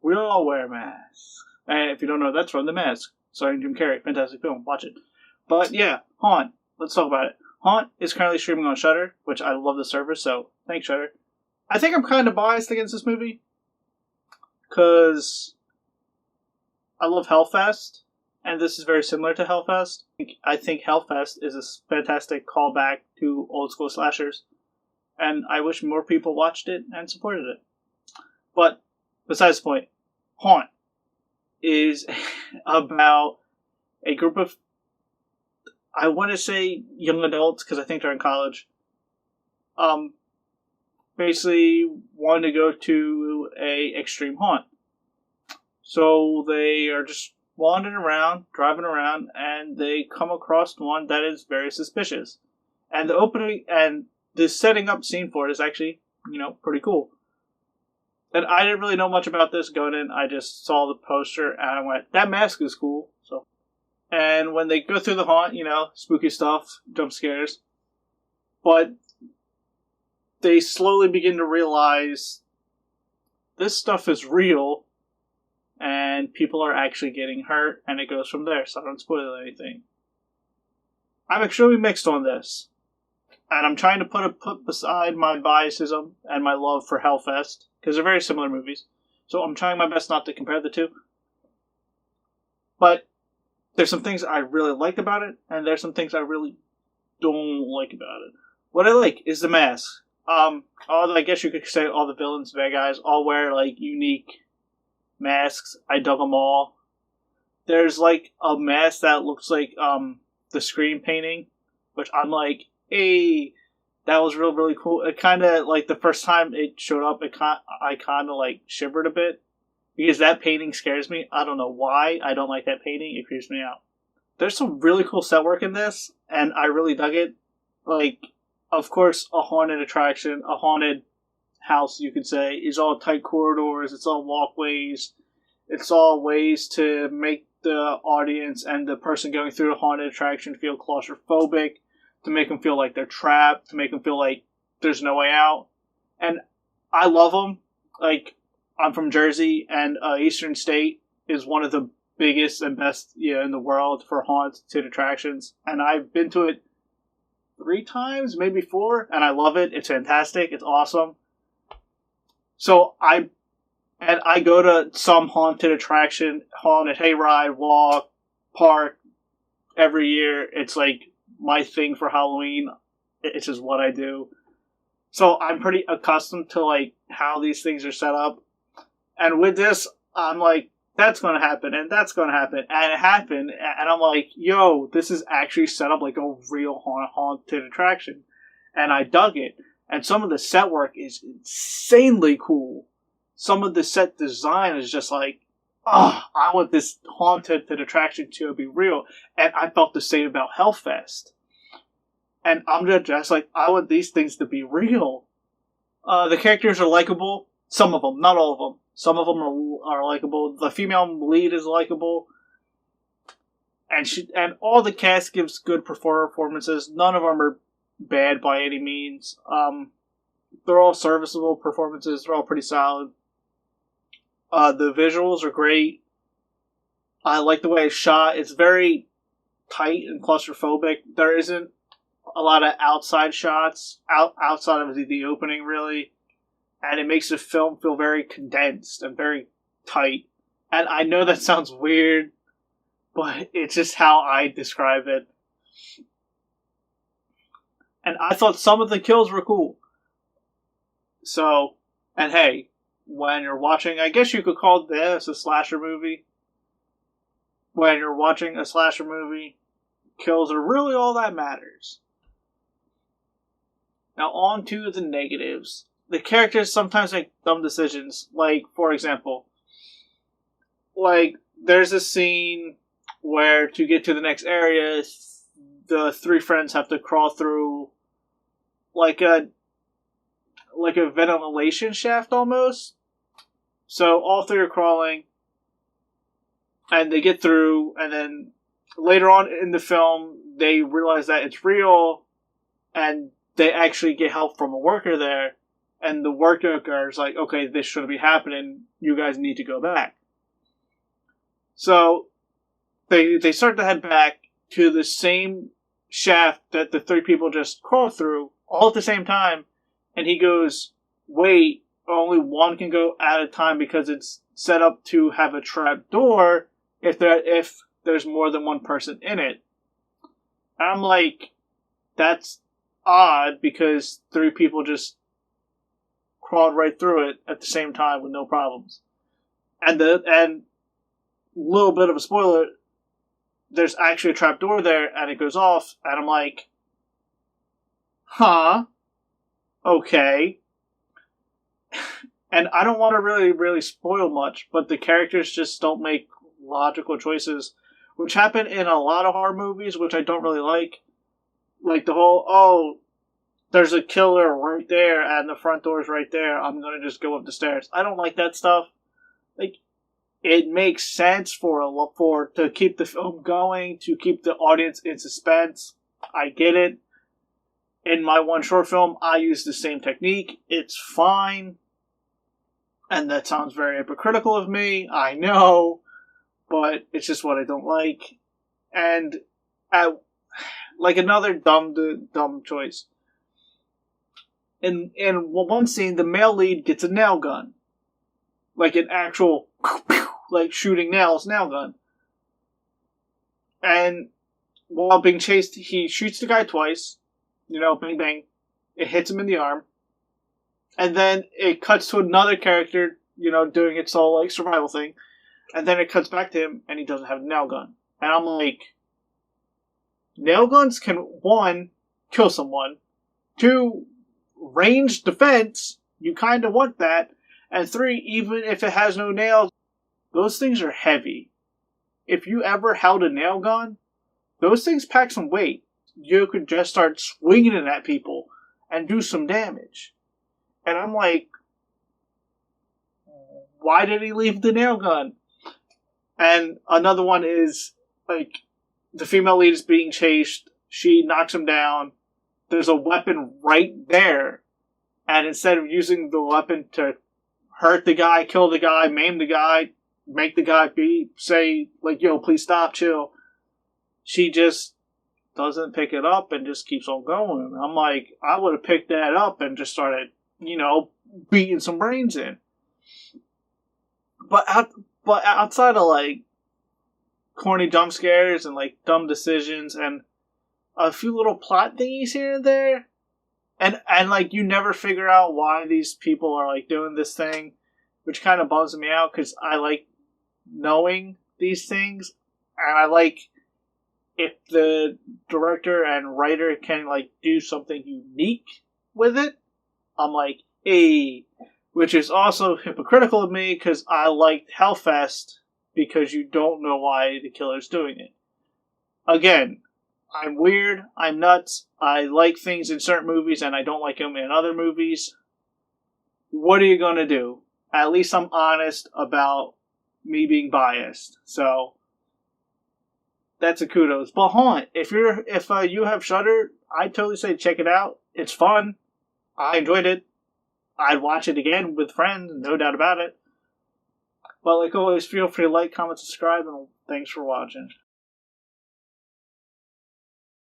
We all wear masks. And if you don't know, that's from The Mask, starring Jim Carrey. Fantastic film. Watch it. But yeah, Haunt. Let's talk about it. Haunt is currently streaming on Shudder, which I love the service, so thanks, Shudder. I think I'm kind of biased against this movie because I love Hellfest, and this is very similar to Hellfest. I think Hellfest is a fantastic callback to old school slashers, and I wish more people watched it and supported it. But besides the point, Haunt is about a group of, I want to say young adults, because I think they're in college, basically want to go to a extreme haunt. So they are just wandering around, driving around, and they come across one that is very suspicious. And the opening and the setting up scene for it is actually, pretty cool. And I didn't really know much about this going in. I just saw the poster and I went, that mask is cool. So, and when they go through the haunt, spooky stuff, jump scares. But they slowly begin to realize this stuff is real and people are actually getting hurt, and it goes from there. So I don't spoil anything. I'm extremely mixed on this. And I'm trying to put beside my biasism and my love for Hellfest, because they're very similar movies. So I'm trying my best not to compare the two. But there's some things I really liked about it, and there's some things I really don't like about it. What I like is the mask. I guess you could say all the villains, bad guys, all wear unique masks. I dug them all. There's a mask that looks like the Scream painting, which I'm like, hey, that was really cool. It kind of the first time it showed up, I kind of shivered a bit because that painting scares me. I don't know why I don't like that painting. It creeps me out. There's some really cool set work in this, and I really dug it. Of course, a haunted attraction, a haunted house, you could say, is all tight corridors. It's all walkways. It's all ways to make the audience and the person going through the haunted attraction feel claustrophobic, to make them feel like they're trapped, to make them feel like there's no way out. And I love them. I'm from Jersey, and Eastern State is one of the biggest and best in the world for haunted attractions. And I've been to it 3 times, maybe 4, and I love it. It's fantastic. It's awesome. So I go to some haunted attraction, haunted hayride, walk, park every year. It's my thing for Halloween. It's just what I do. So I'm pretty accustomed to how these things are set up. And with this, I'm like, that's going to happen, and that's going to happen. And it happened, and I'm like, yo, this is actually set up like a real haunted attraction. And I dug it. And some of the set work is insanely cool. Some of the set design is just I want this haunted attraction to be real. And I felt the same about Hellfest. And I'm just I want these things to be real. The characters are likable. Some of them, not all of them. Some of them are likable. The female lead is likable. And all the cast gives good performances. None of them are bad by any means. They're all serviceable performances. They're all pretty solid. The visuals are great. I like the way it's shot. It's very tight and claustrophobic. There isn't a lot of outside shots outside of the opening, really. And it makes the film feel very condensed and very tight. And I know that sounds weird, but it's just how I describe it. And I thought some of the kills were cool. So, and hey, when you're watching, I guess you could call this a slasher movie. When you're watching a slasher movie, kills are really all that matters. Now on to the negatives. The characters sometimes make dumb decisions. For example, there's a scene where to get to the next area, the 3 friends have to crawl through a ventilation shaft almost. So all 3 are crawling, and they get through, and then later on in the film, they realize that it's real, and they actually get help from a worker there. and the worker is like, okay, this shouldn't be happening. You guys need to go back. So they start to head back to the same shaft that the three people just crawled through, all at the same time. And he goes, wait, only one can go at a time because it's set up to have a trap door if there's more than one person in it. And I'm like, that's odd because three people just crawled right through it at the same time with no problems. And little bit of a spoiler, there's actually a trap door there and it goes off, and I'm like, huh? Okay. And I don't want to really spoil much, but the characters just don't make logical choices, which happen in a lot of horror movies, which I don't really like. Like the whole, oh, there's a killer right there and the front door's right there, I'm gonna just go up the stairs. I don't like that stuff. Like, it makes sense to keep the film going, to keep the audience in suspense. I get it. In my one short film, I use the same technique. It's fine. And that sounds very hypocritical of me, I know, but it's just what I don't like. And like another dumb choice. In one scene, the male lead gets a nail gun, like an actual like shooting nail gun. And while being chased, he shoots the guy twice. Bang bang, it hits him in the arm. And then it cuts to another character, doing its whole, like, survival thing. And then it cuts back to him, and he doesn't have a nail gun. And I'm like, nail guns can, 1, kill someone. 2, range defense, you kind of want that. And 3, even if it has no nails, those things are heavy. If you ever held a nail gun, those things pack some weight. You could just start swinging it at people and do some damage. And I'm like, why did he leave the nail gun? And another one is, like, the female lead is being chased. She knocks him down. There's a weapon right there. And instead of using the weapon to hurt the guy, kill the guy, maim the guy, make the guy say, like, yo, please stop, chill, she just doesn't pick it up and just keeps on going. I'm like, I would have picked that up and just started, beating some brains in. But outside of, like, corny jump scares and, like, dumb decisions and a few little plot thingies here and there, and like, you never figure out why these people are, like, doing this thing, which kind of bums me out, because I like knowing these things, and I like if the director and writer can, like, do something unique with it. I'm like, hey, which is also hypocritical of me because I liked Hellfest because you don't know why the killer's doing it. Again, I'm weird, I'm nuts, I like things in certain movies and I don't like them in other movies. What are you going to do? At least I'm honest about me being biased. So, that's a kudos. But hold on, if you have Shudder, I'd totally say check it out. It's fun. I enjoyed it. I'd watch it again with friends, no doubt about it. But like always, feel free to like, comment, subscribe, and thanks for watching.